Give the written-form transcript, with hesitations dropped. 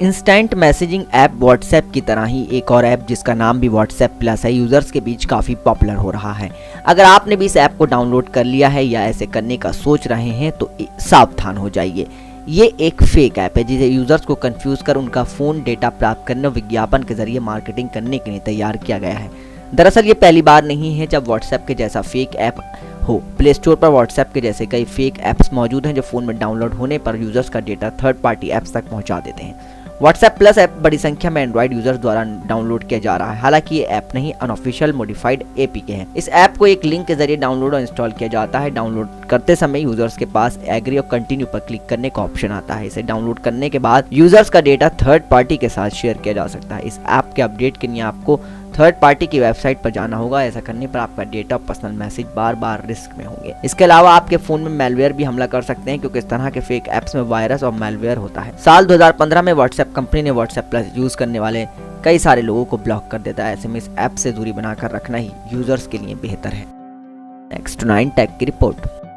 Instant messaging app WhatsApp की तरह ही एक और ऐप जिसका नाम भी व्हाट्सएप प्लस है यूजर्स के बीच काफ़ी पॉपुलर हो रहा है। अगर आपने भी इस ऐप को डाउनलोड कर लिया है या ऐसे करने का सोच रहे हैं तो सावधान हो जाइए। ये एक फेक ऐप है जिसे यूजर्स को कंफ्यूज कर उनका फ़ोन डेटा प्राप्त करने और विज्ञापन के जरिए मार्केटिंग करने के लिए तैयार किया गया है। दरअसल ये पहली बार नहीं है जब व्हाट्सएप के जैसा फेक ऐप हो। प्ले स्टोर पर व्हाट्सएप के जैसे कई फेक ऐप्स मौजूद हैं जो फ़ोन में डाउनलोड होने पर यूजर्स का डेटा थर्ड पार्टी ऐप्स तक पहुंचा देते हैं। व्हाट्सएप प्लस ऐप बड़ी संख्या में एंड्रॉइड यूजर्स द्वारा डाउनलोड किया जा रहा है। हालांकि ये ऐप नहीं अनऑफिशियल मॉडिफाइड एपीके है। इस ऐप को एक लिंक के जरिए डाउनलोड और इंस्टॉल किया जाता है। डाउनलोड करते समय यूजर्स के पास एग्री और कंटिन्यू पर क्लिक करने का ऑप्शन आता है। इसे डाउनलोड करने के बाद यूजर्स का डेटा थर्ड पार्टी के साथ शेयर किया जा सकता है। इस ऐप के अपडेट के लिए आपको थर्ड पार्टी की वेबसाइट पर जाना होगा। ऐसा करने पर आपका डेटा और पर्सनल मैसेज बार बार रिस्क में होंगे। इसके अलावा आपके फोन में मैलवेयर भी हमला कर सकते हैं क्योंकि इस तरह के फेक ऐप्स में वायरस और मैलवेयर होता है। साल 2015 में व्हाट्सएप कंपनी ने व्हाट्सएप प्लस यूज करने वाले कई सारे लोगों को ब्लॉक कर देता है। ऐसे में इस ऐप से दूरी बनाकर रखना ही यूजर्स के लिए बेहतर है। Next9Tech की रिपोर्ट।